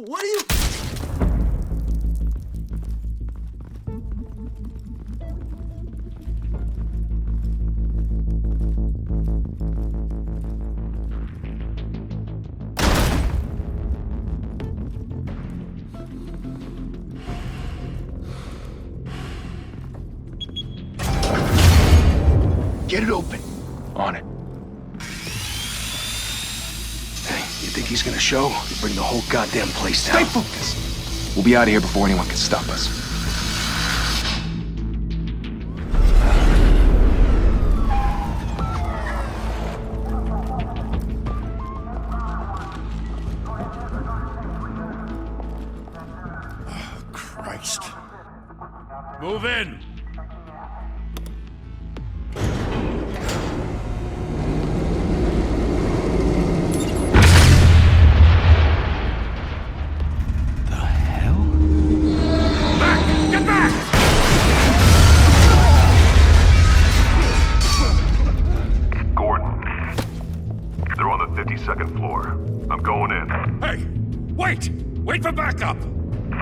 What are you... Get it open. On it. Hey, you think he's gonna show? You bring the whole goddamn place down. Stay focused. We'll be out of here before anyone can stop us. Oh, Christ. Move in! Second floor. I'm going in. Hey! Wait! Wait for backup!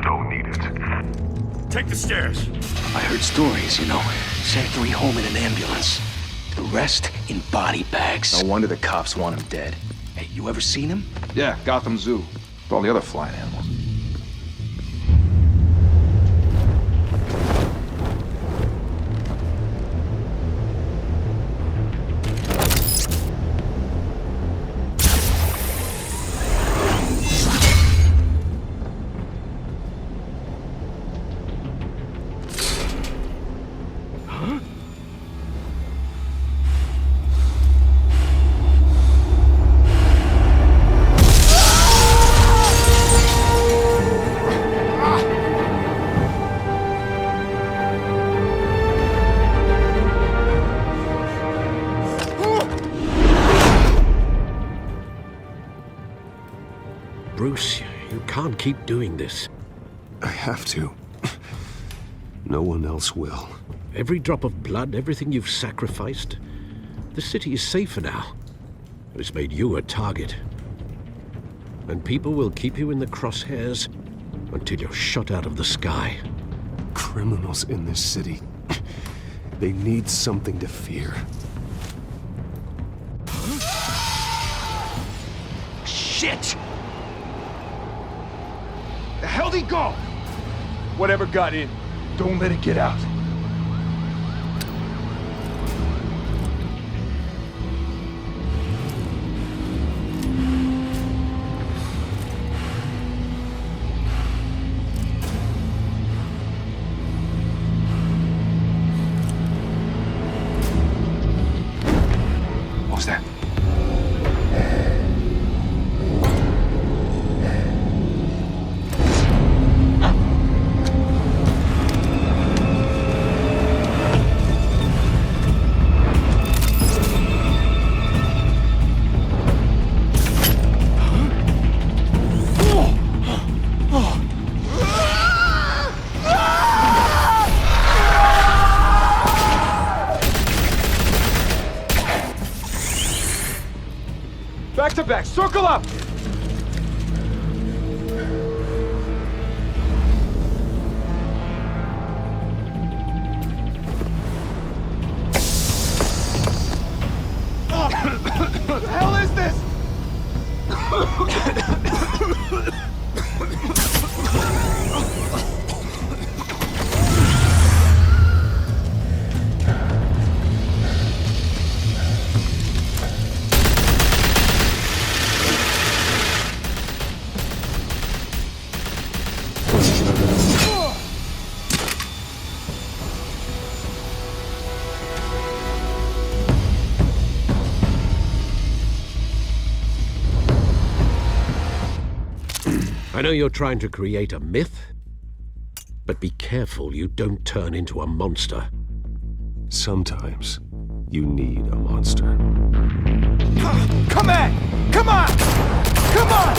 Don't need it. Take the stairs. I heard stories, you know. Sent 3 home in an ambulance. The rest in body bags. No wonder the cops want him dead. Hey, you ever seen him? Yeah, Gotham Zoo. With all the other flying animals. Bruce, you can't keep doing this. I have to. No one else will. Every drop of blood, everything you've sacrificed. The city is safer now. It's made you a target. And people will keep you in the crosshairs until you're shot out of the sky. Criminals in this city. They need something to fear. Shit! The hell'd he go? Whatever got in, don't let it get out. What was that? Back to back, circle up! What the hell is this? I know you're trying to create a myth, but be careful you don't turn into a monster. Sometimes you need a monster. Come on! Come on! Come on!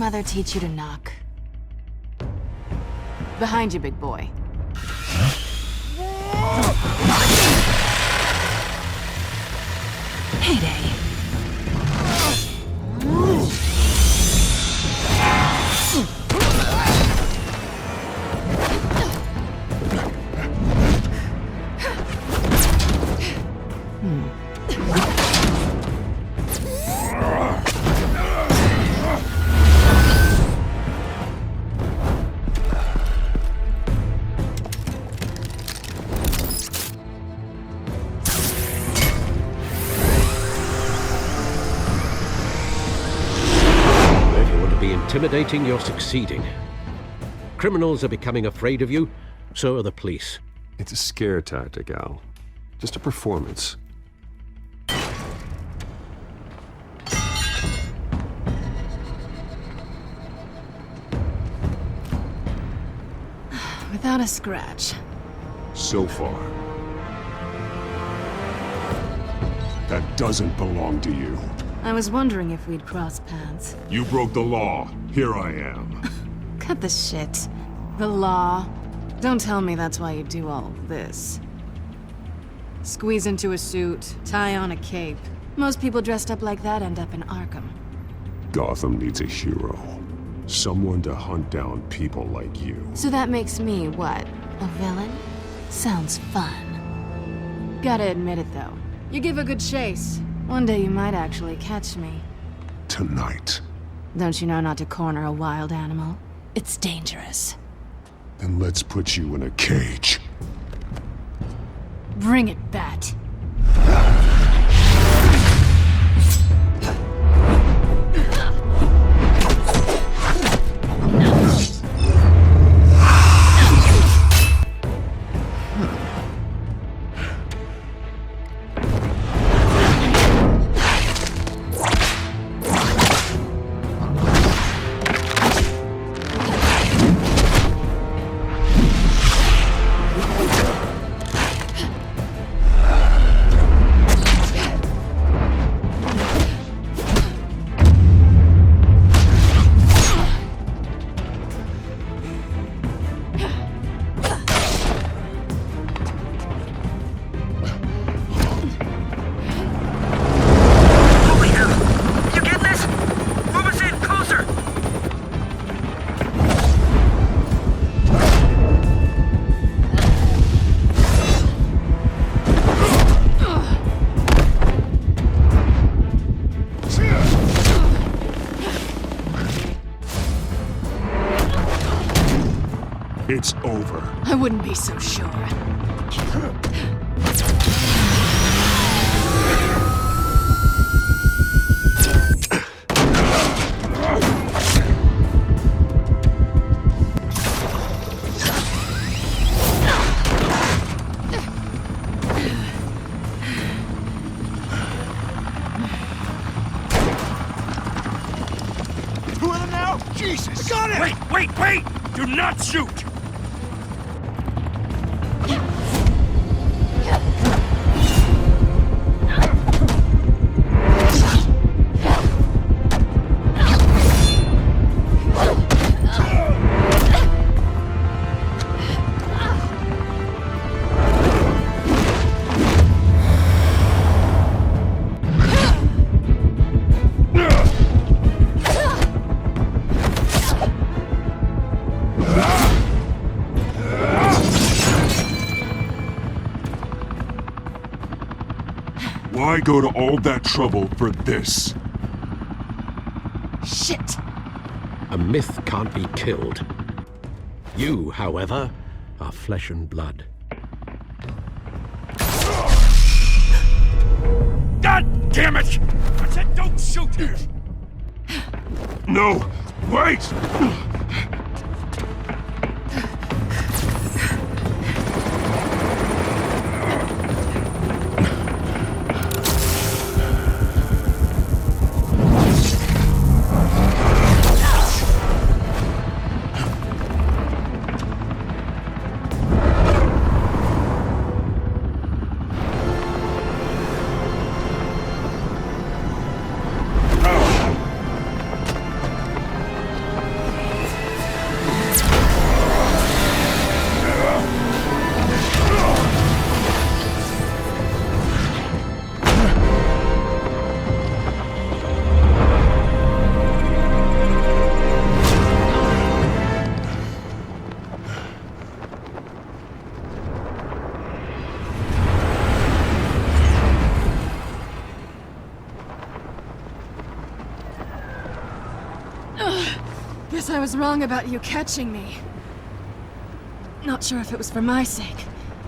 mother teach you to knock? Behind you, big boy. Heyday. Intimidating, you're succeeding. Criminals are becoming afraid of you, so are the police. It's a scare tactic, Al. Just a performance. Without a scratch. So far. That doesn't belong to you. I was wondering if we'd cross paths. You broke the law. Here I am. Cut the shit. The law. Don't tell me that's why you do all this. Squeeze into a suit, tie on a cape. Most people dressed up like that end up in Arkham. Gotham needs a hero. Someone to hunt down people like you. So that makes me, what, a villain? Sounds fun. Gotta admit it, though. You give a good chase. One day you might actually catch me. Tonight. Don't you know not to corner a wild animal? It's dangerous. Then let's put you in a cage. Bring it, Bat. It's over. I wouldn't be so sure. Two of them now? Jesus! Got it! Wait! Do not shoot! Why go to all that trouble for this? Shit! A myth can't be killed. You, however, are flesh and blood. God damn it! I said don't shoot her! No! Wait! was wrong about you catching me. Not sure if it was for my sake,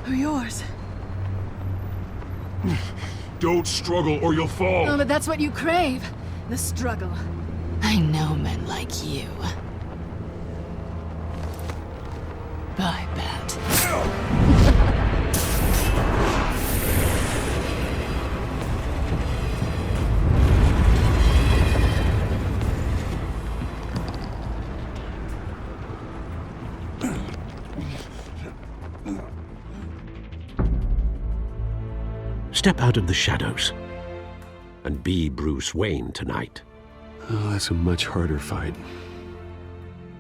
or yours. Don't struggle or you'll fall! Oh, but that's what you crave. The struggle. I know men like you. Bye, Bat. Step out of the shadows and be Bruce Wayne tonight. Oh, that's a much harder fight.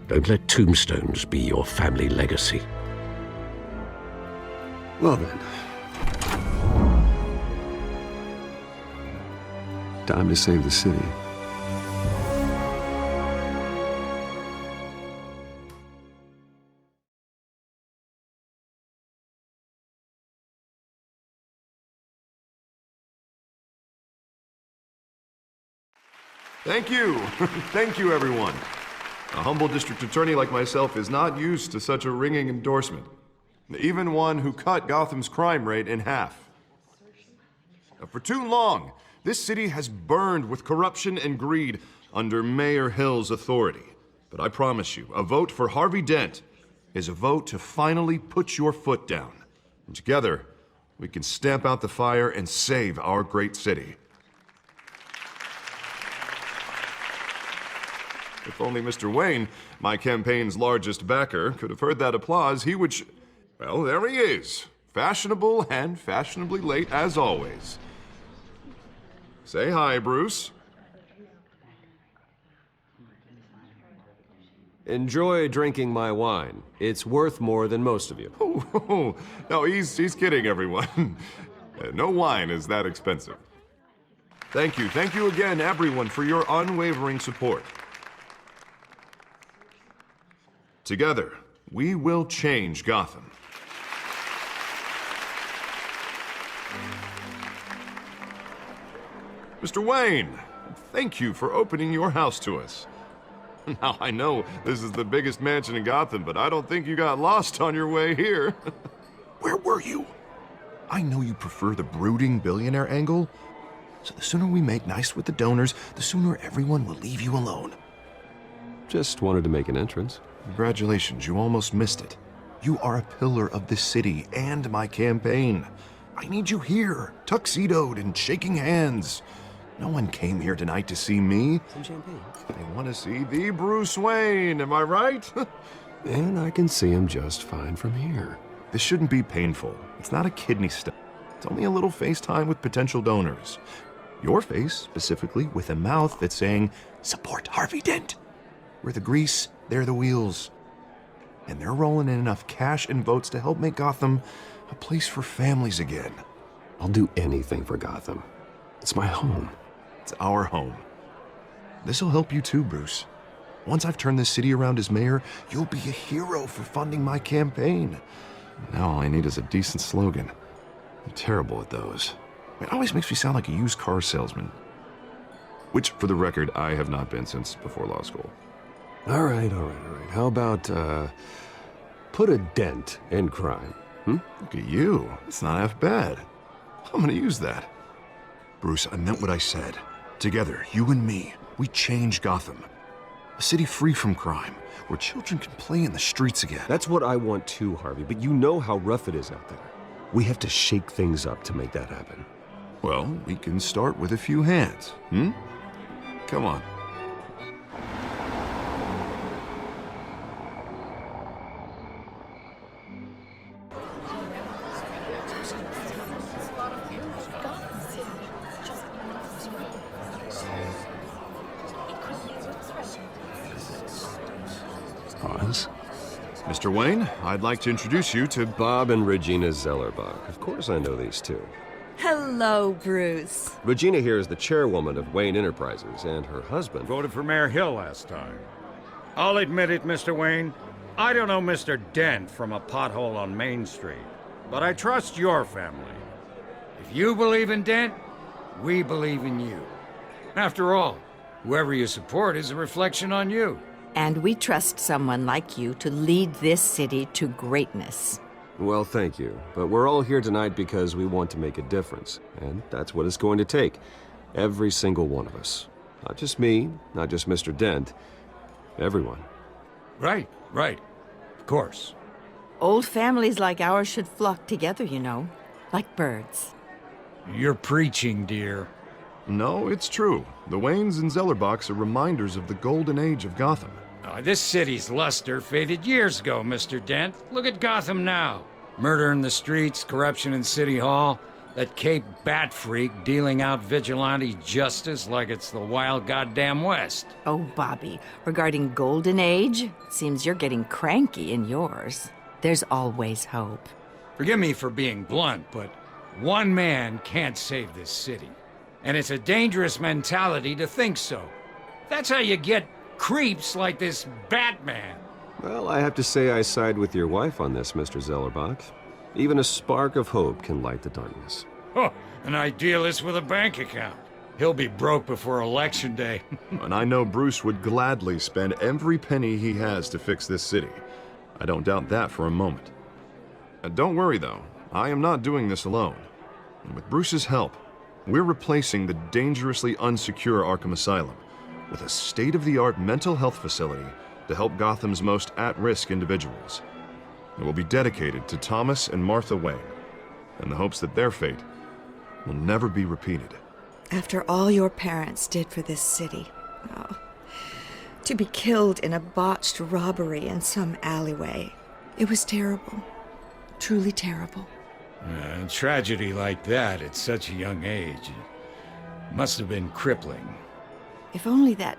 Don't let tombstones be your family legacy. Well then. Time to save the city. Thank you. Thank you, everyone. A humble district attorney like myself is not used to such a ringing endorsement. Even one who cut Gotham's crime rate in half. For too long, this city has burned with corruption and greed under Mayor Hill's authority. But I promise you, a vote for Harvey Dent is a vote to finally put your foot down. And together, we can stamp out the fire and save our great city. If only Mr. Wayne, my campaign's largest backer, could have heard that applause, he would well, there he is. Fashionable and fashionably late as always. Say hi, Bruce. Enjoy drinking my wine. It's worth more than most of you. Oh, no, he's kidding, everyone. No wine is that expensive. Thank you again, everyone, for your unwavering support. Together, we will change Gotham. Mr. Wayne, thank you for opening your house to us. Now, I know this is the biggest mansion in Gotham, but I don't think you got lost on your way here. Where were you? I know you prefer the brooding billionaire angle, so the sooner we make nice with the donors, the sooner everyone will leave you alone. Just wanted to make an entrance. Congratulations, you almost missed it. You are a pillar of this city and my campaign. I need you here, tuxedoed and shaking hands. No one came here tonight to see me. Some champagne. They want to see the Bruce Wayne, am I right? And I can see him just fine from here. This shouldn't be painful. It's not a kidney stone. It's only a little FaceTime with potential donors. Your face, specifically, with a mouth that's saying, support Harvey Dent. We're the grease, they're the wheels. And they're rolling in enough cash and votes to help make Gotham a place for families again. I'll do anything for Gotham. It's my home. It's our home. This'll help you too, Bruce. Once I've turned this city around as mayor, you'll be a hero for funding my campaign. Now all I need is a decent slogan. I'm terrible at those. It always makes me sound like a used car salesman. Which, for the record, I have not been since before law school. All right. How about, put a dent in crime? Look at you. It's not half bad. I'm gonna use that. Bruce, I meant what I said. Together, you and me, we change Gotham. A city free from crime, where children can play in the streets again. That's what I want too, Harvey, but you know how rough it is out there. We have to shake things up to make that happen. Well, we can start with a few hands, Come on. Pause. Mr. Wayne, I'd like to introduce you to Bob and Regina Zellerbach. Of course I know these two. Hello, Bruce. Regina here is the chairwoman of Wayne Enterprises, and her husband... Voted for Mayor Hill last time. I'll admit it, Mr. Wayne. I don't know Mr. Dent from a pothole on Main Street, but I trust your family. If you believe in Dent, we believe in you. After all, whoever you support is a reflection on you. And we trust someone like you to lead this city to greatness. Well, thank you. But we're all here tonight because we want to make a difference. And that's what it's going to take. Every single one of us. Not just me, not just Mr. Dent. Everyone. Right. Of course. Old families like ours should flock together, you know, like birds. You're preaching, dear. No, it's true. The Waynes and Zellerbachs are reminders of the golden age of Gotham. This city's luster faded years ago, Mr. Dent. Look at Gotham now. Murder in the streets, corruption in City Hall, that Cape Bat freak dealing out vigilante justice like it's the wild goddamn West. Oh, Bobby, regarding Golden Age, seems you're getting cranky in yours. There's always hope. Forgive me for being blunt, but one man can't save this city. And it's a dangerous mentality to think so. That's how you get creeps like this Batman. Well, I have to say I side with your wife on this, Mr. Zellerbach. Even a spark of hope can light the darkness. Oh, an idealist with a bank account. He'll be broke before Election Day. And I know Bruce would gladly spend every penny he has to fix this city. I don't doubt that for a moment. Don't worry, though. I am not doing this alone. And with Bruce's help, we're replacing the dangerously unsecure Arkham Asylum with a state-of-the-art mental health facility to help Gotham's most at-risk individuals. It will be dedicated to Thomas and Martha Wayne, in the hopes that their fate will never be repeated. After all your parents did for this city, oh, to be killed in a botched robbery in some alleyway, it was terrible. Truly terrible. A tragedy like that at such a young age must have been crippling. If only that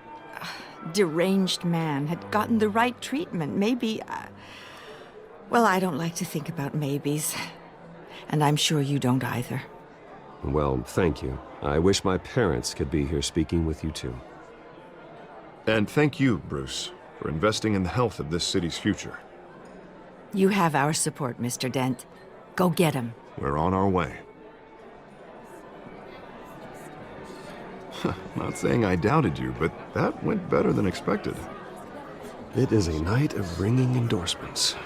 deranged man had gotten the right treatment, maybe... well, I don't like to think about maybes. And I'm sure you don't either. Well, thank you. I wish my parents could be here speaking with you too. And thank you, Bruce, for investing in the health of this city's future. You have our support, Mr. Dent. Go get him. We're on our way. Not saying I doubted you, but that went better than expected. It is a night of ringing endorsements.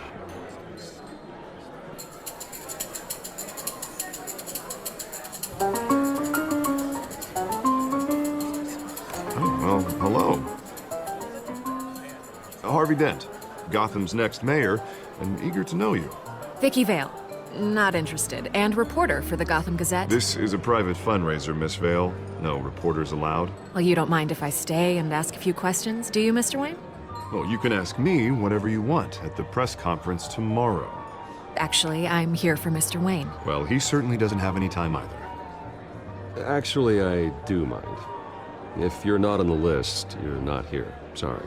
Oh, well, hello. Harvey Dent, Gotham's next mayor, and eager to know you. Vicky Vale. Not interested. And reporter for the Gotham Gazette. This is a private fundraiser, Miss Vale. No reporters allowed. Well, you don't mind if I stay and ask a few questions, do you, Mr. Wayne? Well, you can ask me whatever you want at the press conference tomorrow. Actually, I'm here for Mr. Wayne. Well, he certainly doesn't have any time either. Actually, I do mind. If you're not on the list, you're not here. Sorry.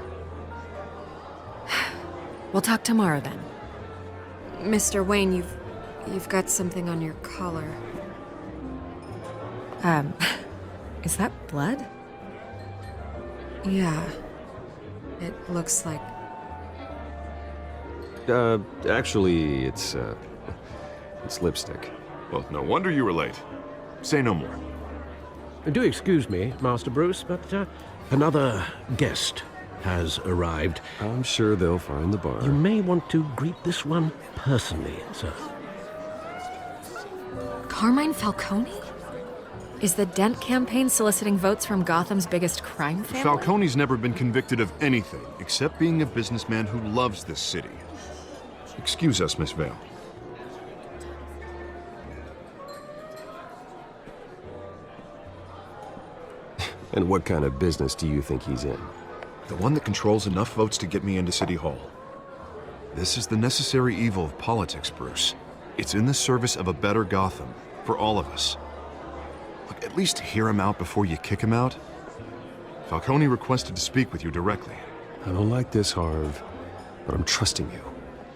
We'll talk tomorrow then. Mr. Wayne, you've got something on your collar. Is that blood? Yeah. It looks like... Actually, it's lipstick. Well, no wonder you were late. Say no more. Do excuse me, Master Bruce, but another guest has arrived. I'm sure they'll find the bar. You may want to greet this one personally, sir. Carmine Falcone? Is the Dent campaign soliciting votes from Gotham's biggest crime family? Falcone's never been convicted of anything except being a businessman who loves this city. Excuse us, Miss Vale. And what kind of business do you think he's in? The one that controls enough votes to get me into City Hall. This is the necessary evil of politics, Bruce. It's in the service of a better Gotham, for all of us. Look, at least hear him out before you kick him out. Falcone requested to speak with you directly. I don't like this, Harv, but I'm trusting you.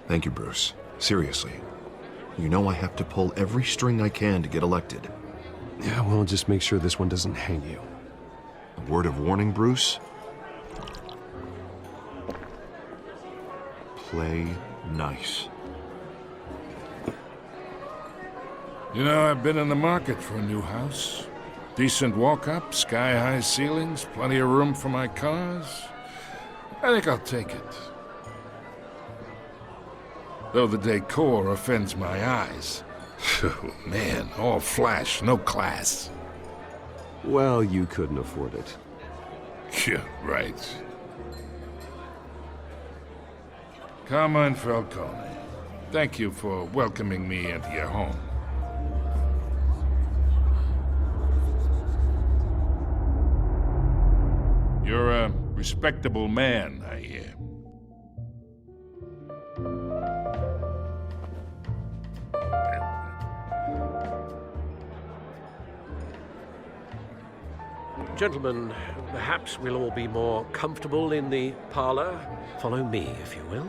Thank you, Bruce. Seriously. You know I have to pull every string I can to get elected. Yeah, well, just make sure this one doesn't hang you. A word of warning, Bruce? Play nice. You know, I've been in the market for a new house. Decent walk-up, sky-high ceilings, plenty of room for my cars. I think I'll take it. Though the decor offends my eyes. Oh, man, all flash, no class. Well, you couldn't afford it. Yeah, right. Carmine Falcone, thank you for welcoming me into your home. You're a respectable man, I hear. Gentlemen, perhaps we'll all be more comfortable in the parlor. Follow me, if you will.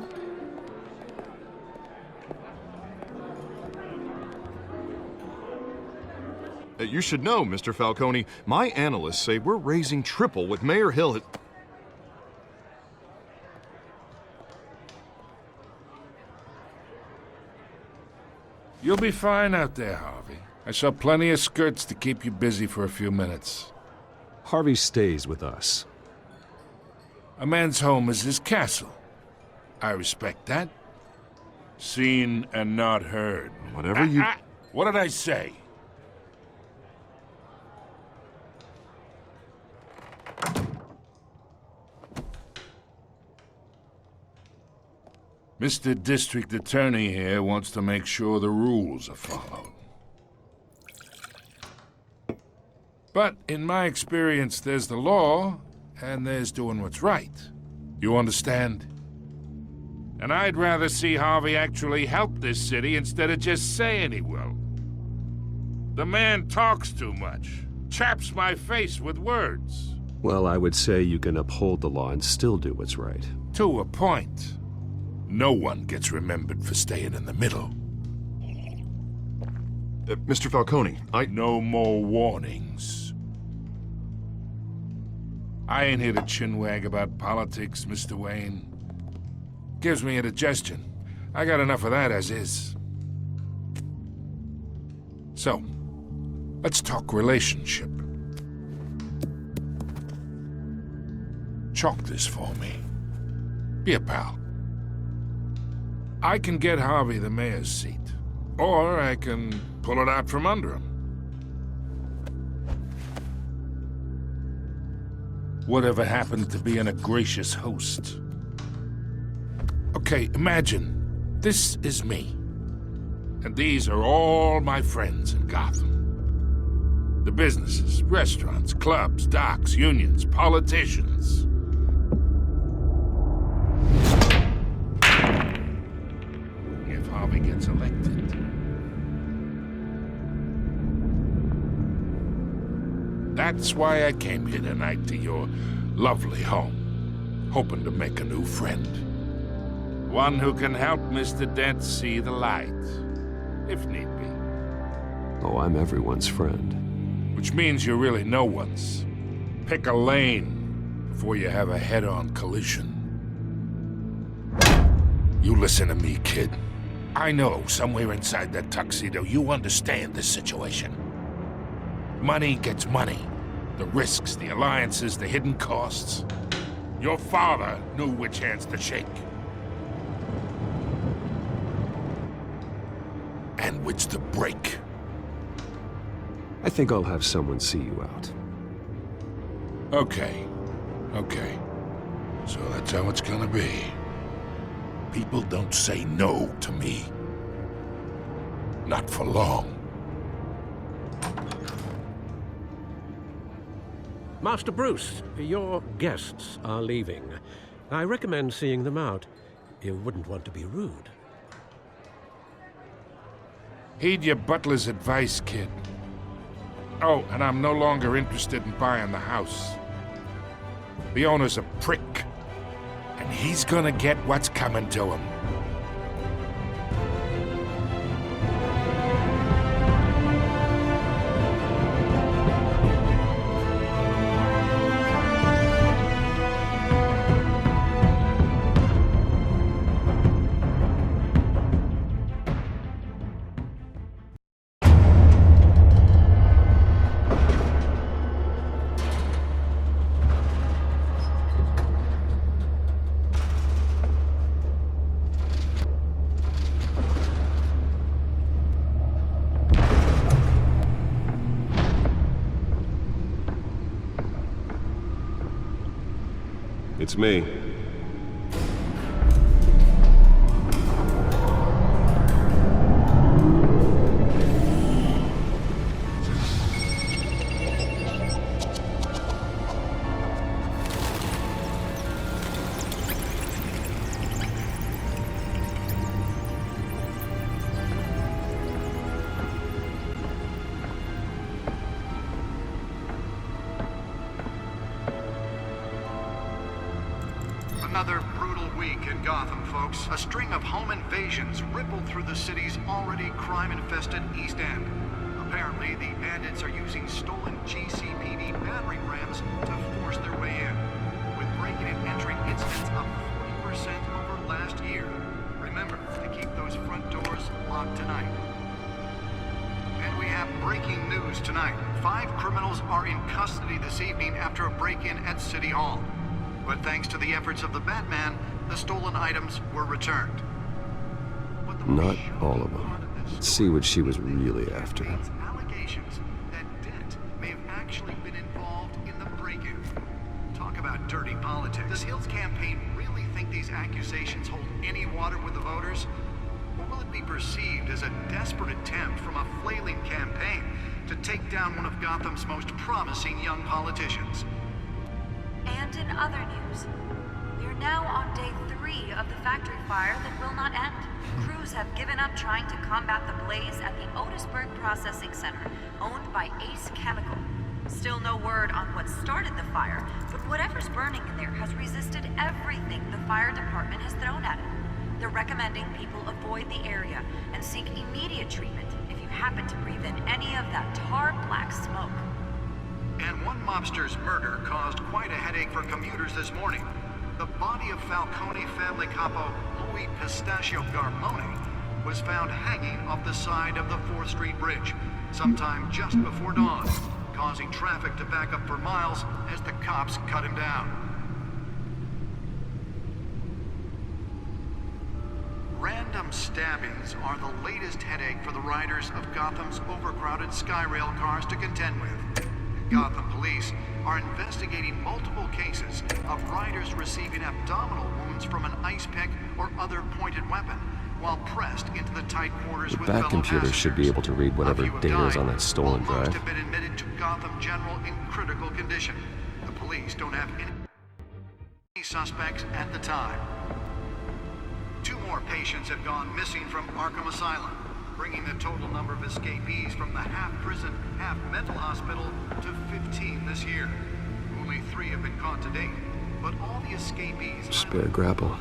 You should know, Mr. Falcone, my analysts say we're raising triple with Mayor Hill. You'll be fine out there, Harvey. I saw plenty of skirts to keep you busy for a few minutes. Harvey stays with us. A man's home is his castle. I respect that. Seen and not heard. Whatever you... What did I say? Mr. District Attorney here wants to make sure the rules are followed. But in my experience, there's the law, and there's doing what's right. You understand? And I'd rather see Harvey actually help this city instead of just saying he will. The man talks too much, chaps my face with words. Well, I would say you can uphold the law and still do what's right. To a point. No one gets remembered for staying in the middle. Mr. Falcone, No more warnings. I ain't here to chinwag about politics, Mr. Wayne. Gives me indigestion. I got enough of that as is. So, let's talk relationship. Chalk this for me. Be a pal. I can get Harvey the mayor's seat, or I can pull it out from under him. Whatever happened to being a gracious host? Okay, imagine this is me, and these are all my friends in Gotham. The businesses, restaurants, clubs, docks, unions, politicians. Harvey gets elected. That's why I came here tonight to your lovely home, hoping to make a new friend. One who can help Mr. Dent see the light, if need be. Oh, I'm everyone's friend. Which means you're really no one's. Pick a lane before you have a head-on collision. You listen to me, kid. I know, somewhere inside that tuxedo, you understand this situation. Money gets money. The risks, the alliances, the hidden costs. Your father knew which hands to shake. And which to break. I think I'll have someone see you out. Okay. So that's how it's gonna be. People don't say no to me. Not for long. Master Bruce, your guests are leaving. I recommend seeing them out. You wouldn't want to be rude. Heed your butler's advice, kid. Oh, and I'm no longer interested in buying the house. The owner's a prick. And he's gonna get what's coming to him. It's me. Another brutal week in Gotham, folks. A string of home invasions rippled through the city's already crime-infested East End. Apparently, the bandits are using stolen GCPD battering rams to force their way in, with breaking and entering incidents up 40% over last year. Remember to keep those front doors locked tonight. And we have breaking news tonight. 5 criminals are in custody this evening after a break-in at City Hall. But thanks to the efforts of the Batman, the stolen items were returned. Not all of them. Let's see what she was really after. Allegations that Dent may have actually been involved in the break-in. Talk about dirty politics. Does Hill's campaign really think these accusations hold any water with the voters? Or will it be perceived as a desperate attempt from a flailing campaign to take down one of Gotham's most promising young politicians? And in other news, we are now on day 3 of the factory fire that will not end. Crews have given up trying to combat the blaze at the Otisburg Processing Center, owned by Ace Chemical. Still no word on what started the fire, but whatever's burning in there has resisted everything the fire department has thrown at it. They're recommending people avoid the area and seek immediate treatment if you happen to breathe in any of that tar black smoke. And one mobster's murder caused quite a headache for commuters this morning. The body of Falcone family capo Louis Pistachio Garmone was found hanging off the side of the 4th Street Bridge sometime just before dawn, causing traffic to back up for miles as the cops cut him down. Random stabbings are the latest headache for the riders of Gotham's overcrowded Skyrail cars to contend with. Gotham police are investigating multiple cases of riders receiving abdominal wounds from an ice pick or other pointed weapon while pressed into the tight quarters with fellow Bat computer should be able to read whatever data is on that stolen drive. Most have been admitted to Gotham General in critical condition. The police don't have any suspects at the time. 2 more patients have gone missing from Arkham Asylum, bringing the total number of escapees from the half-prison, half-mental hospital to 15 this year. Only 3 have been caught to date, but all the escapees... Spare grapple.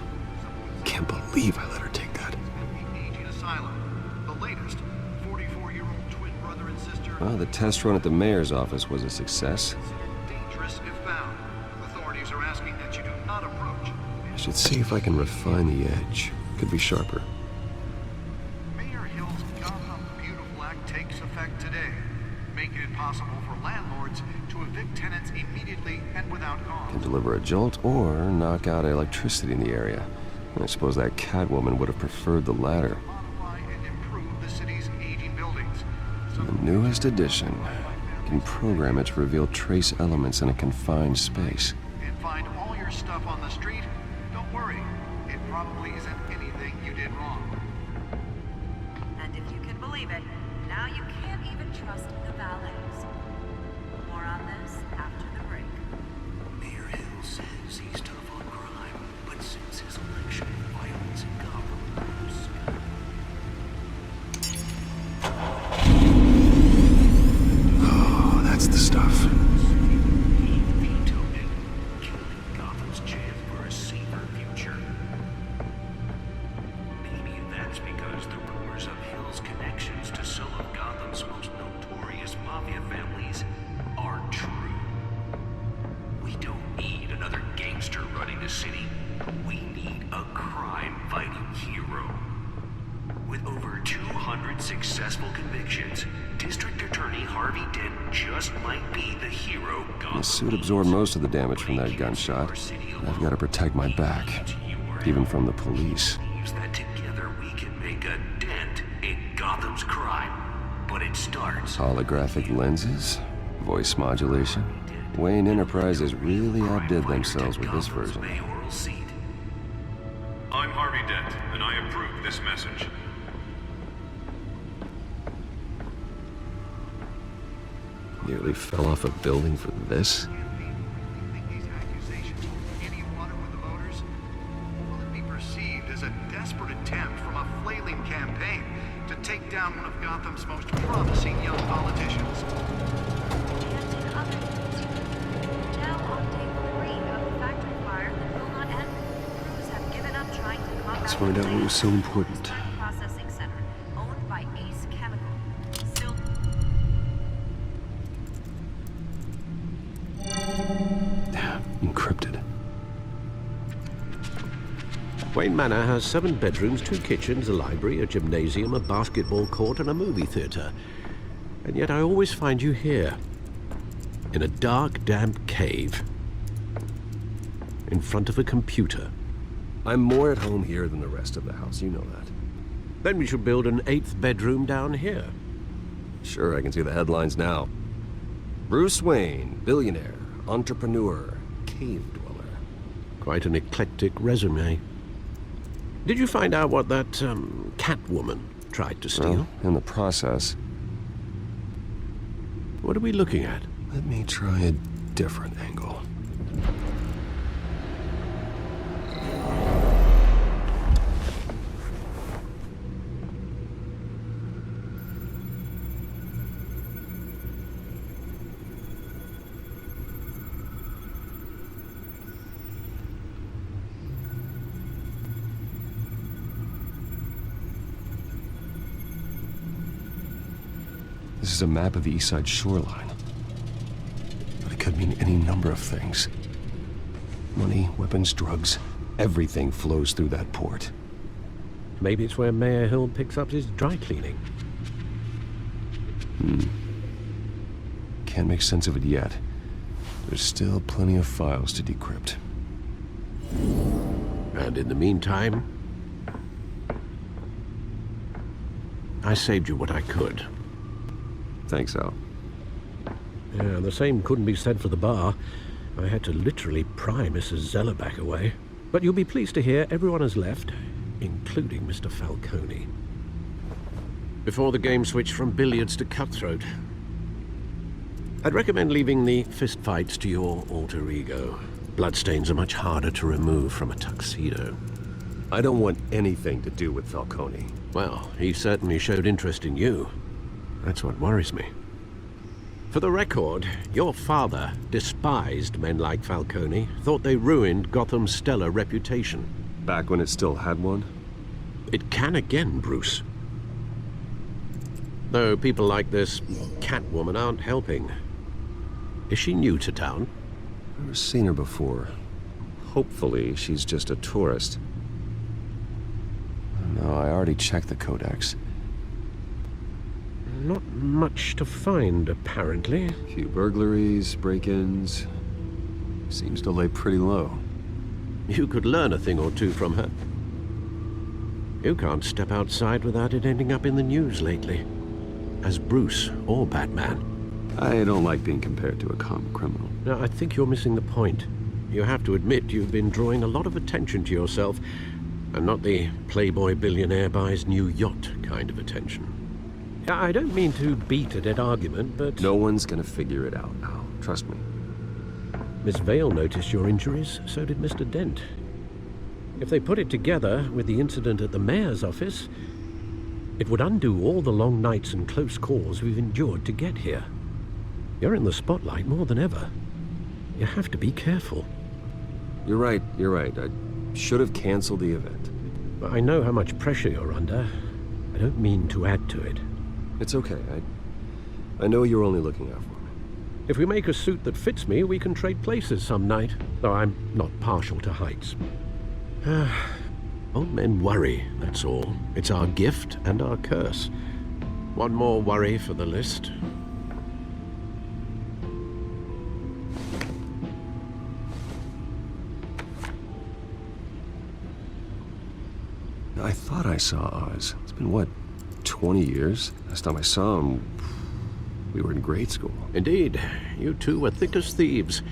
Can't believe I let her take that. Aging asylum. The latest, 44-year-old twin brother and sister... Well, the test run at the mayor's office was a success. ...dangerous if found. Authorities are asking that you do not approach. I should see if I can refine the edge. Could be sharper. Takes effect today, making it possible for landlords to evict tenants immediately and without cause. Can deliver a jolt or knock out electricity in the area. I suppose that Catwoman would have preferred the latter. Modify and improve the city's aging buildings. The newest addition can program it to reveal trace elements in a confined space. And find all your stuff on the street? Don't worry, it probably isn't anything you did wrong. And if you can believe it, now you can't even trust the valets. More on this after the break. Mayor Hill says he's tough on crime, but since his election, violence in Gotham grows. Oh, that's the stuff. He vetoed it, killing Gotham's chance for a safer future. Maybe that's because the rumors of Hill's connections to some of Gotham's most notorious mafia families are true. We don't need another gangster running the city. We need a crime-fighting hero. With over 200 successful convictions, District Attorney Harvey Dent just might be the hero Gotham The suit absorbed most of the damage from that gunshot. I've got to protect my back, even from the police. That together we can make a dent in Gotham's crime. But it starts... Holographic lenses? Voice modulation? Wayne Enterprises really outdid themselves with this version. Mayoral seat. I'm Harvey Dent, and I approve this message. Nearly fell off a building for this? Perceived as a desperate attempt from a flailing campaign to take down one of Gotham's most promising young politicians. And in other news, now on day 3 of the factory fire that will not end, crews have given up trying to combat Let's find out what was so important. processing center owned by Ace Chemical. Still, Encrypted. Wayne Manor has 7 bedrooms, 2 kitchens, a library, a gymnasium, a basketball court, and a movie theater. And yet I always find you here, in a dark, damp cave, in front of a computer. I'm more at home here than the rest of the house, you know that. Then we should build an 8th bedroom down here. Sure, I can see the headlines now. Bruce Wayne, billionaire, entrepreneur, cave dweller. Quite an eclectic resume. Did you find out what that, Catwoman tried to steal? Well, in the process. What are we looking at? Let me try a different angle. This is a map of the East Side shoreline. But it could mean any number of things. Money, weapons, drugs, everything flows through that port. Maybe it's where Mayor Hill picks up his dry cleaning. Can't make sense of it yet. There's still plenty of files to decrypt. And in the meantime, I saved you what I could. Thanks, Al. Yeah, the same couldn't be said for the bar. I had to literally pry Mrs. Zellerback away. But you'll be pleased to hear everyone has left, including Mr. Falcone. Before the game switched from billiards to cutthroat. I'd recommend leaving the fistfights to your alter ego. Bloodstains are much harder to remove from a tuxedo. I don't want anything to do with Falcone. Well, he certainly showed interest in you. That's what worries me. For the record, your father despised men like Falcone, thought they ruined Gotham's stellar reputation. Back when it still had one? It can again, Bruce. Though people like this Catwoman aren't helping. Is she new to town? I've never seen her before. Hopefully, she's just a tourist. No, I already checked the codex. Not much to find, apparently. A few burglaries, break-ins. Seems to lay pretty low. You could learn a thing or two from her. You can't step outside without it ending up in the news lately. As Bruce or Batman. I don't like being compared to a common criminal. No, I think you're missing the point. You have to admit you've been drawing a lot of attention to yourself, and not the playboy billionaire buys new yacht kind of attention. I don't mean to beat a dead argument, but... No one's gonna figure it out now. Trust me. Miss Vale noticed your injuries, so did Mr. Dent. If they put it together with the incident at the mayor's office, it would undo all the long nights and close calls we've endured to get here. You're in the spotlight more than ever. You have to be careful. You're right. I should have canceled the event. I know how much pressure you're under. I don't mean to add to it. It's okay. I know you're only looking out for me. If we make a suit that fits me, we can trade places some night, though I'm not partial to heights. Old men worry, that's all. It's our gift and our curse. One more worry for the list. I thought I saw Oz. It's been, what, 20 years? Last time I saw him... We were in grade school. Indeed, you two were thick as thieves.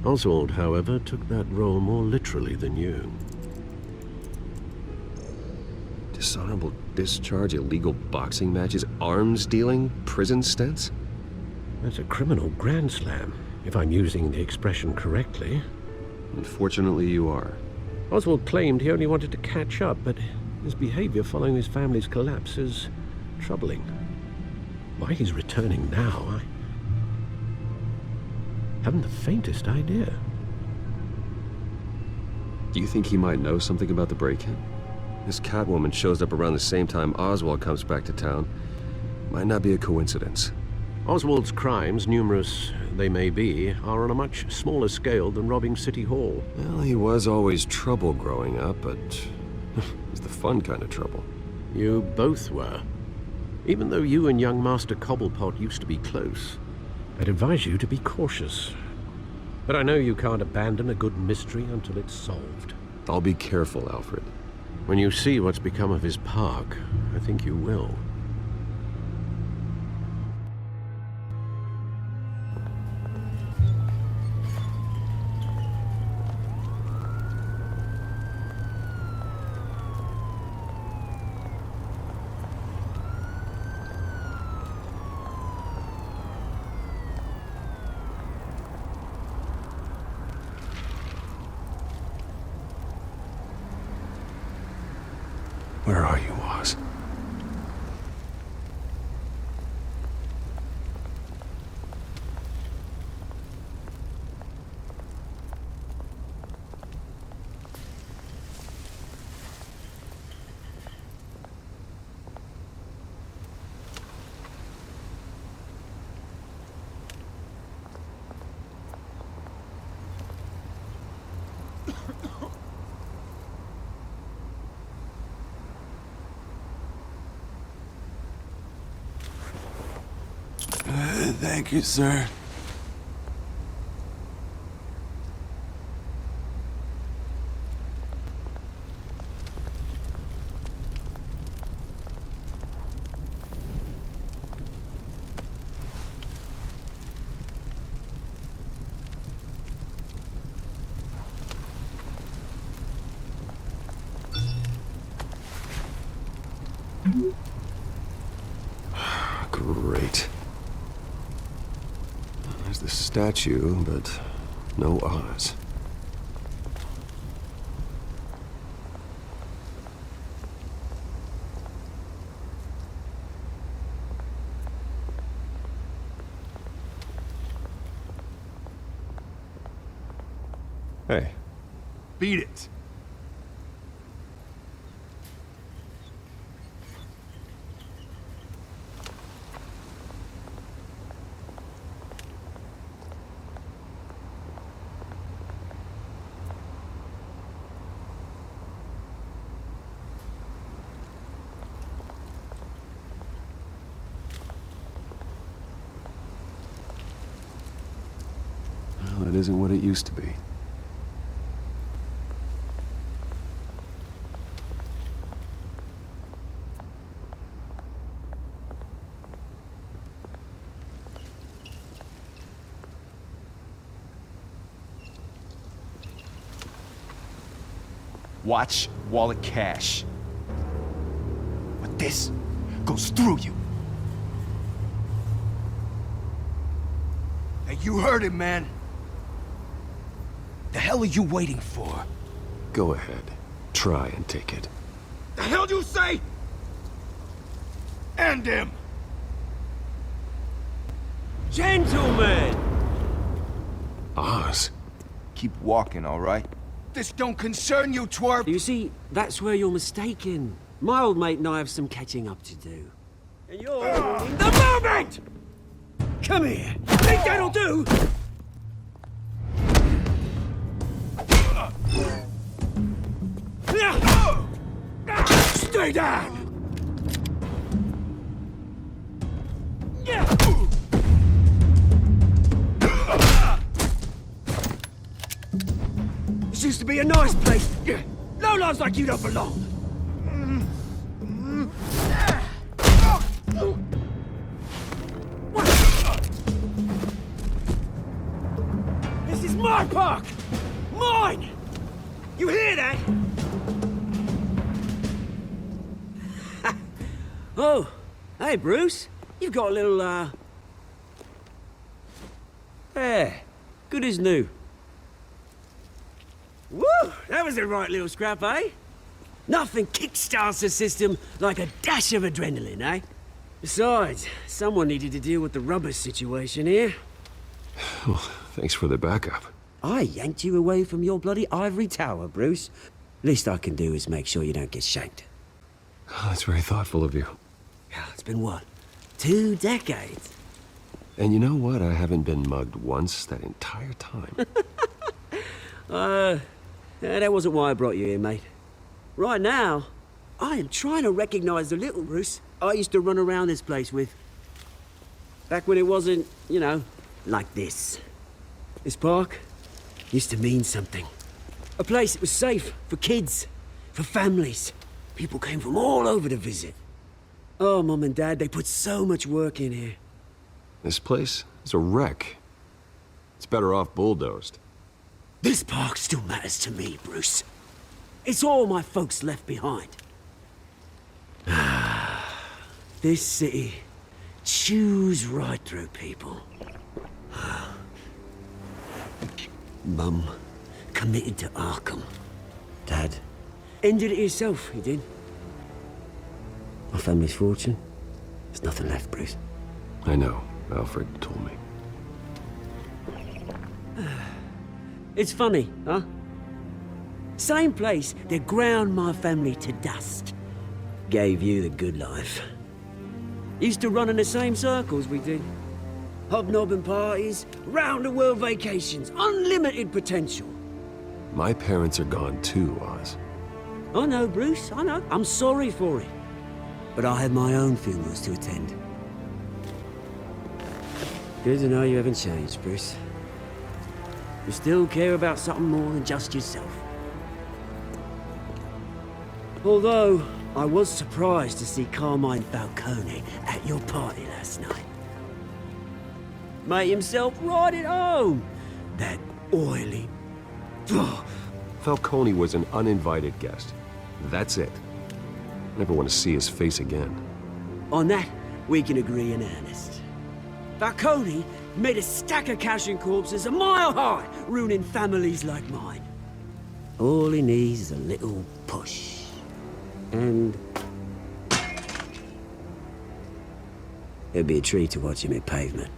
Oswald, however, took that role more literally than you. Dishonorable discharge, illegal boxing matches, arms dealing, prison stints? That's a criminal grand slam, if I'm using the expression correctly. Unfortunately, you are. Oswald claimed he only wanted to catch up, but his behavior following his family's collapse is troubling. Why he's returning now, I haven't the faintest idea. Do you think he might know something about the break-in? This Catwoman shows up around the same time Oswald comes back to town. Might not be a coincidence. Oswald's crimes, numerous they may be, are on a much smaller scale than robbing City Hall. Well, he was always trouble growing up, but it was the fun kind of trouble. You both were. Even though you and young Master Cobblepot used to be close, I'd advise you to be cautious. But I know you can't abandon a good mystery until it's solved. I'll be careful, Alfred. When you see what's become of his park, I think you will. Where are you, Oz? Thank you, sir. Great. There's the statue, but no Oz. Hey. Beat it. Well, it isn't what it used to be. Watch wallet cash. But this goes through you. Hey, you heard it, man. The hell are you waiting for? Go ahead. Try and take it. The hell do you say? End him! Gentlemen! Oz. Keep walking, all right? This don't concern you, twerp! You see, that's where you're mistaken. My old mate and I have some catching up to do. And you're in the moment! Come here! Think that'll do? Stay down! This used to be a nice place. No lives like you don't belong. Oh, hey, Bruce. You've got a little, Yeah, good as new. Woo! That was a right little scrap, eh? Nothing kickstarts the system like a dash of adrenaline, eh? Besides, someone needed to deal with the rubber situation here. Well, thanks for the backup. I yanked you away from your bloody ivory tower, Bruce. Least I can do is make sure you don't get shanked. Oh, that's very thoughtful of you. It's been what? 2 decades? And you know what? I haven't been mugged once that entire time. That wasn't why I brought you here, mate. Right now, I am trying to recognize the little Bruce I used to run around this place with. Back when it wasn't, you know, like this. This park used to mean something. A place that was safe for kids, for families. People came from all over to visit. Oh, Mum and Dad, they put so much work in here. This place is a wreck. It's better off bulldozed. This park still matters to me, Bruce. It's all my folks left behind. This city chews right through people. Mum committed to Arkham. Dad ended it himself, he did. My family's fortune, there's nothing left, Bruce. I know. Alfred told me. It's funny, huh? Same place that ground my family to dust. Gave you the good life. Used to run in the same circles we did. Hobnobbing parties, round-the-world vacations, unlimited potential. My parents are gone too, Oz. I know, Bruce, I know. I'm sorry for it. But I had my own funerals to attend. Good to know you haven't changed, Bruce. You still care about something more than just yourself. Although, I was surprised to see Carmine Falcone at your party last night. Made himself right at home. That oily... Falcone was an uninvited guest. That's it. Never want to see his face again. On that, we can agree in earnest. Falcone made a stack of cash and corpses a mile high, ruining families like mine. All he needs is a little push. And... it'd be a treat to watch him hit pavement.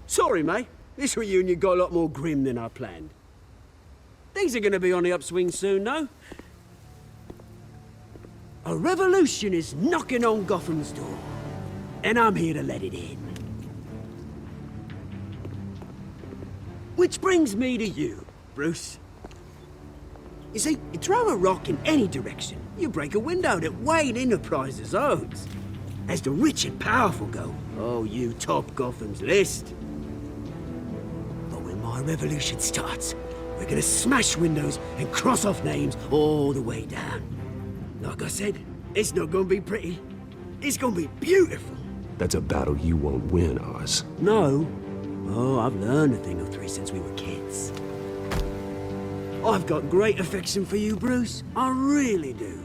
Sorry, mate. This reunion got a lot more grim than I planned. Things are gonna be on the upswing soon, no? A revolution is knocking on Gotham's door. And I'm here to let it in. Which brings me to you, Bruce. You see, you throw a rock in any direction, you break a window that Wayne Enterprises owns. As the rich and powerful go, oh, you top Gotham's list. But when my revolution starts, we're gonna smash windows and cross off names all the way down. Like I said, it's not gonna be pretty. It's gonna be beautiful. That's a battle you won't win, Oz. No. Oh, I've learned a thing or three since we were kids. I've got great affection for you, Bruce. I really do.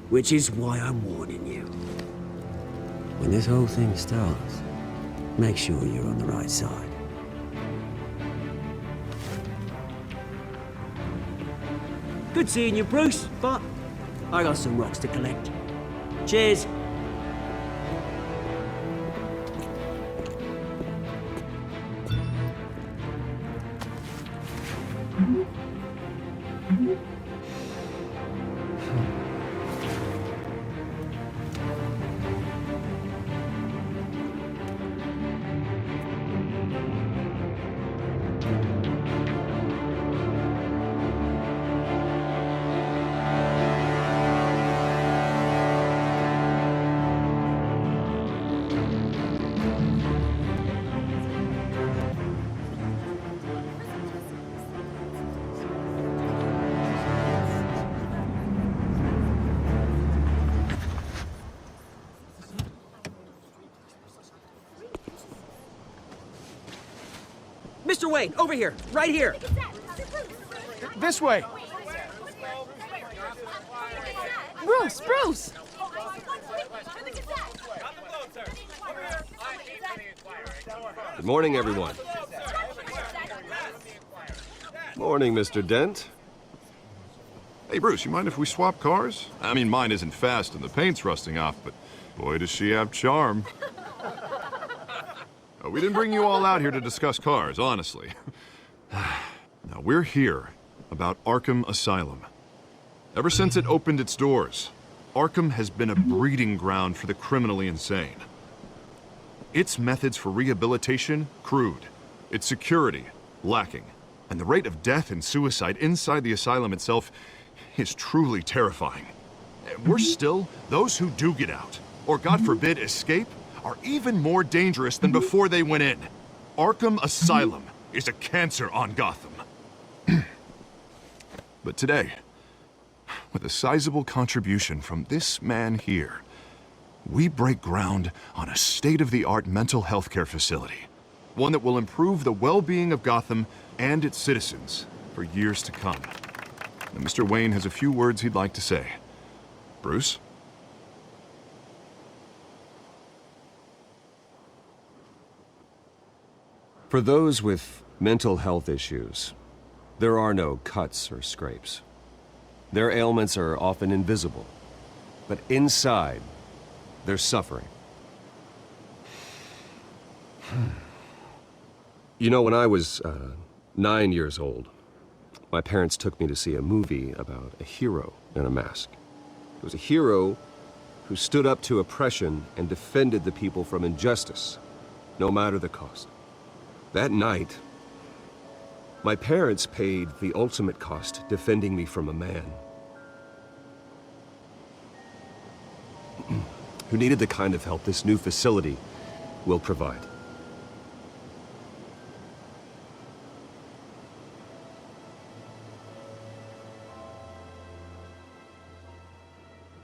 Which is why I'm warning you. When this whole thing starts, make sure you're on the right side. Good seeing you, Bruce, but I got some rocks to collect. Cheers. Mr. Wayne, over here, right here. This way. Bruce, Bruce! Good morning, everyone. Morning, Mr. Dent. Hey, Bruce, you mind if we swap cars? I mean, mine isn't fast and the paint's rusting off, but boy, does she have charm. We didn't bring you all out here to discuss cars, honestly. Now, we're here about Arkham Asylum. Ever since it opened its doors, Arkham has been a breeding ground for the criminally insane. Its methods for rehabilitation, crude. Its security, lacking. And the rate of death and suicide inside the asylum itself is truly terrifying. Worse still, those who do get out, or God forbid escape, are even more dangerous than before they went in. Arkham Asylum is a cancer on Gotham. But today, with a sizable contribution from this man here, we break ground on a state-of-the-art mental health care facility. One that will improve the well-being of Gotham and its citizens for years to come. Now, Mr. Wayne has a few words he'd like to say. Bruce? For those with mental health issues, there are no cuts or scrapes. Their ailments are often invisible, but inside, they're suffering. You know, when I was 9 years old, my parents took me to see a movie about a hero in a mask. It was a hero who stood up to oppression and defended the people from injustice, no matter the cost. That night, my parents paid the ultimate cost defending me from a man who needed the kind of help this new facility will provide.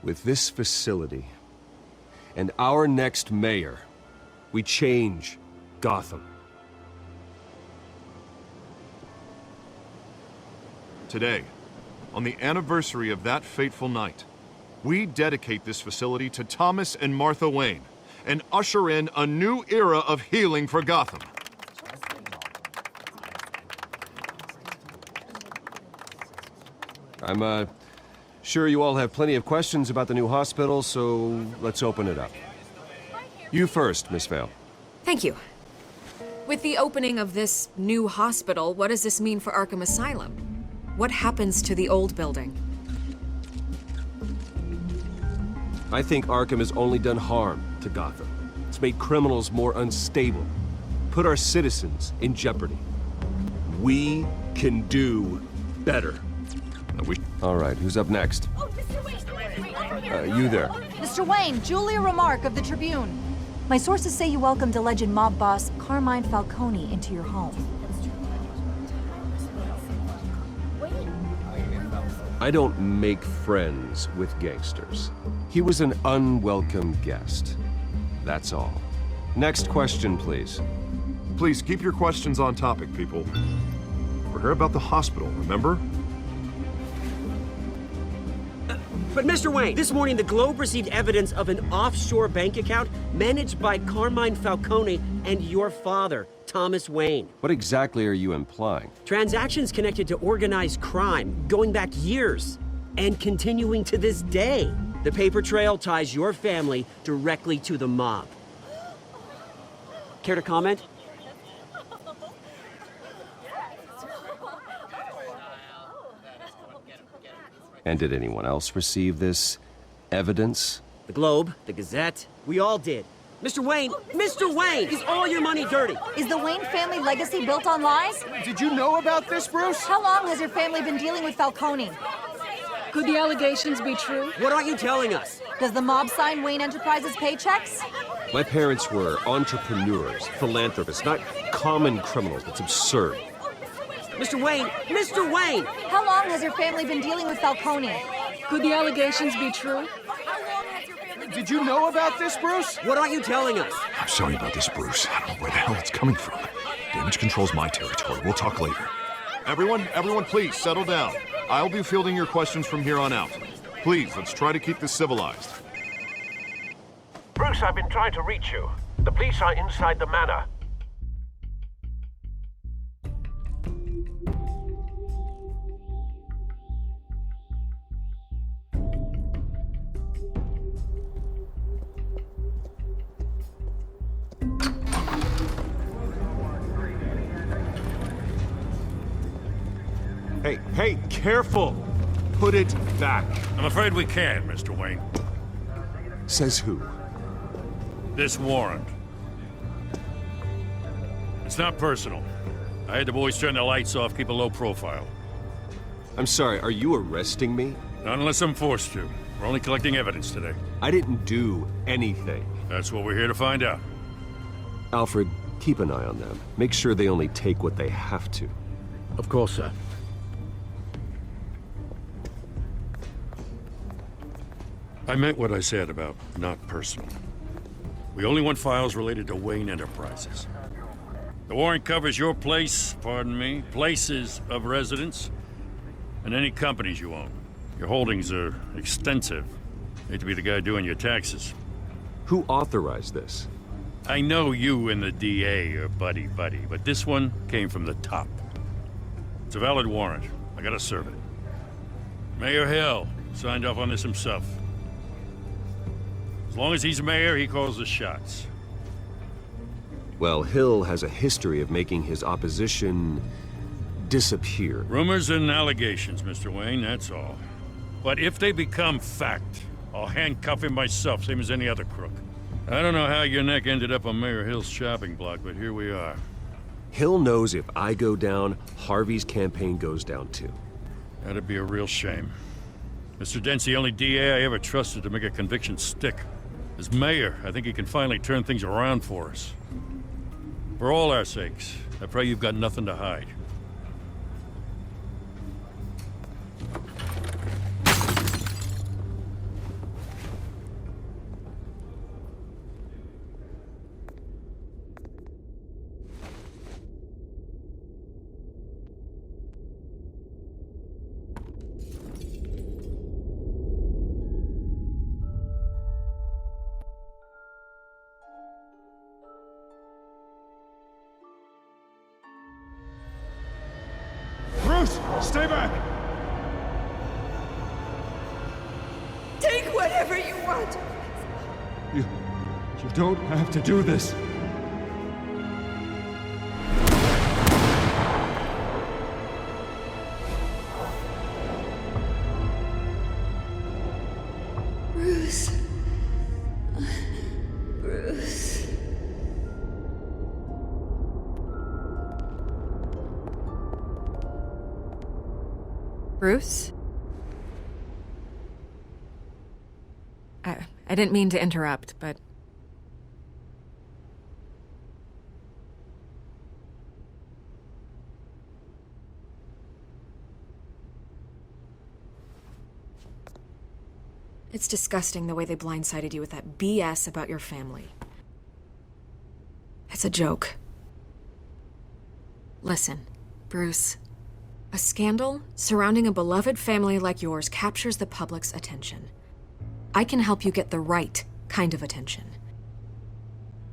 With this facility and our next mayor, we change Gotham. Today, on the anniversary of that fateful night, we dedicate this facility to Thomas and Martha Wayne and usher in a new era of healing for Gotham. I'm sure you all have plenty of questions about the new hospital, so let's open it up. You first, Miss Vale. Thank you. With the opening of this new hospital, what does this mean for Arkham Asylum? What happens to the old building? I think Arkham has only done harm to Gotham. It's made criminals more unstable, put our citizens in jeopardy. We can do better. All right, who's up next? You there. Mr. Wayne, Julia Remark of the Tribune. My sources say you welcomed alleged mob boss Carmine Falcone into your home. I don't make friends with gangsters. He was an unwelcome guest. That's all. Next question, please. Please keep your questions on topic, people. We're here about the hospital, remember? But Mr. Wayne, this morning the Globe received evidence of an offshore bank account managed by Carmine Falcone and your father, Thomas Wayne. What exactly are you implying? Transactions connected to organized crime, going back years, and continuing to this day. The paper trail ties your family directly to the mob. Care to comment? And did anyone else receive this evidence? The Globe, the Gazette, we all did. Mr. Wayne, is all your money dirty? Is the Wayne family legacy built on lies? Did you know about this, Bruce? How long has your family been dealing with Falcone? Could the allegations be true? What aren't you telling us? Does the mob sign Wayne Enterprises paychecks? My parents were entrepreneurs, philanthropists, not common criminals. That's absurd. Mr. Wayne! How long has your family been dealing with Falcone? Could the allegations be true? Did you know about this, Bruce? What aren't you telling us? I'm sorry about this, Bruce. I don't know where the hell it's coming from. Damage control's my territory. We'll talk later. Everyone, please settle down. I'll be fielding your questions from here on out. Please, let's try to keep this civilized. Bruce, I've been trying to reach you. The police are inside the manor. Hey, careful! Put it back. I'm afraid we can't, Mr. Wayne. Says who? This warrant. It's not personal. I had the boys turn the lights off, keep a low profile. I'm sorry, are you arresting me? Not unless I'm forced to. We're only collecting evidence today. I didn't do anything. That's what we're here to find out. Alfred, keep an eye on them. Make sure they only take what they have to. Of course, sir. I meant what I said about not personal. We only want files related to Wayne Enterprises. The warrant covers your places of residence, and any companies you own. Your holdings are extensive. Hate to be the guy doing your taxes. Who authorized this? I know you and the DA are buddy-buddy, but this one came from the top. It's a valid warrant. I gotta serve it. Mayor Hill signed off on this himself. As long as he's mayor, he calls the shots. Well, Hill has a history of making his opposition disappear. Rumors and allegations, Mr. Wayne, that's all. But if they become fact, I'll handcuff him myself, same as any other crook. I don't know how your neck ended up on Mayor Hill's shopping block, but here we are. Hill knows if I go down, Harvey's campaign goes down too. That'd be a real shame. Mr. Dent's the only DA I ever trusted to make a conviction stick. As mayor, I think he can finally turn things around for us. For all our sakes, I pray you've got nothing to hide. Stay back! Take whatever you want. You don't have to do this. Bruce. Bruce. Bruce? I didn't mean to interrupt, but... It's disgusting the way they blindsided you with that BS about your family. It's a joke. Listen, Bruce. A scandal surrounding a beloved family like yours captures the public's attention. I can help you get the right kind of attention.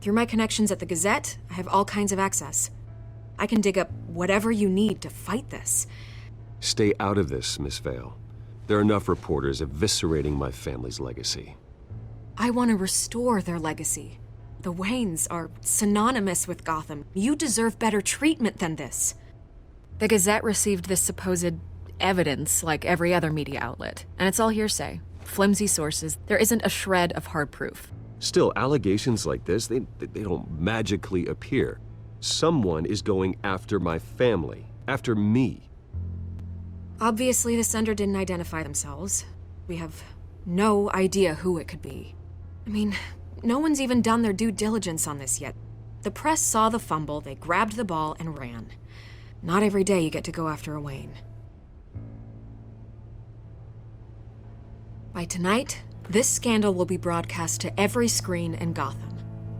Through my connections at the Gazette, I have all kinds of access. I can dig up whatever you need to fight this. Stay out of this, Miss Vale. There are enough reporters eviscerating my family's legacy. I want to restore their legacy. The Waynes are synonymous with Gotham. You deserve better treatment than this. The Gazette received this supposed evidence like every other media outlet, and it's all hearsay. Flimsy sources. There isn't a shred of hard proof. Still, allegations like this, they don't magically appear. Someone is going after my family, after me. Obviously, the sender didn't identify themselves. We have no idea who it could be. I mean, no one's even done their due diligence on this yet. The press saw the fumble, they grabbed the ball and ran. Not every day you get to go after a Wayne. By tonight, this scandal will be broadcast to every screen in Gotham.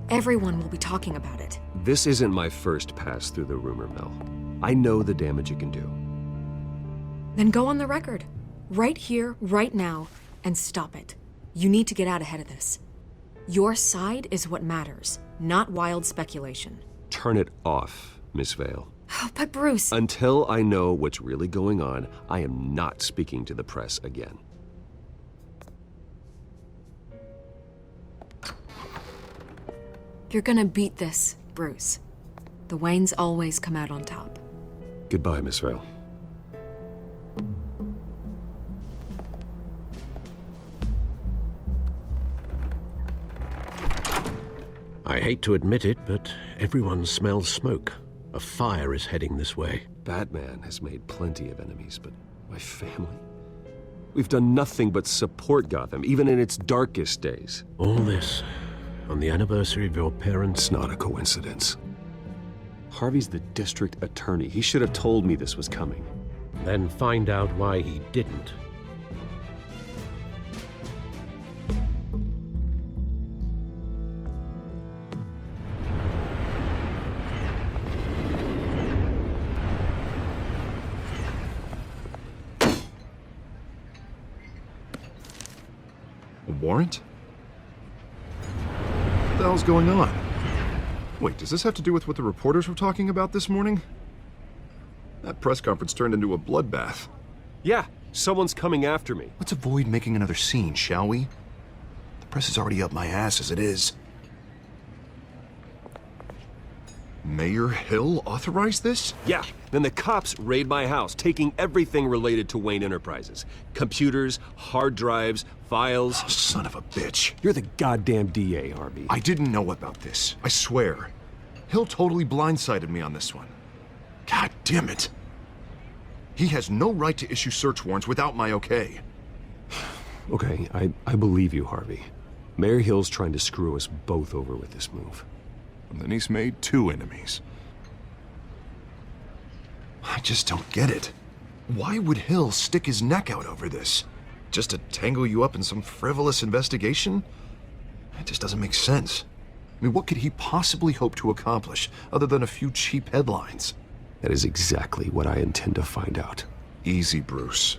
Everyone will be talking about it. This isn't my first pass through the rumor mill. I know the damage it can do. Then go on the record. Right here, right now. and stop it. You need to get out ahead of this. Your side is what matters, not wild speculation. Turn it off, Miss Vale. Oh, but Bruce... Until I know what's really going on, I am not speaking to the press again. You're gonna beat this, Bruce. The Waynes always come out on top. Goodbye, Miss Vale. I hate to admit it, but everyone smells smoke. A fire is heading this way. Batman has made plenty of enemies, but my family? We've done nothing but support Gotham, even in its darkest days. All this on the anniversary of your parents'... It's not a coincidence. Harvey's the district attorney. He should have told me this was coming. Then find out why he didn't. A warrant? What the hell's going on? Wait, does this have to do with what the reporters were talking about this morning? That press conference turned into a bloodbath. Yeah, someone's coming after me. Let's avoid making another scene, shall we? The press is already up my ass as it is. Mayor Hill authorized this? Yeah, then the cops raid my house, taking everything related to Wayne Enterprises. Computers, hard drives, files. Oh, son of a bitch. You're the goddamn DA, Harvey. I didn't know about this. I swear. Hill totally blindsided me on this one. God damn it. He has no right to issue search warrants without my okay. Okay, I believe you, Harvey. Mayor Hill's trying to screw us both over with this move. And then he's made 2 enemies. I just don't get it. Why would Hill stick his neck out over this? Just to tangle you up in some frivolous investigation? It just doesn't make sense. I mean, what could he possibly hope to accomplish other than a few cheap headlines? That is exactly what I intend to find out. Easy, Bruce.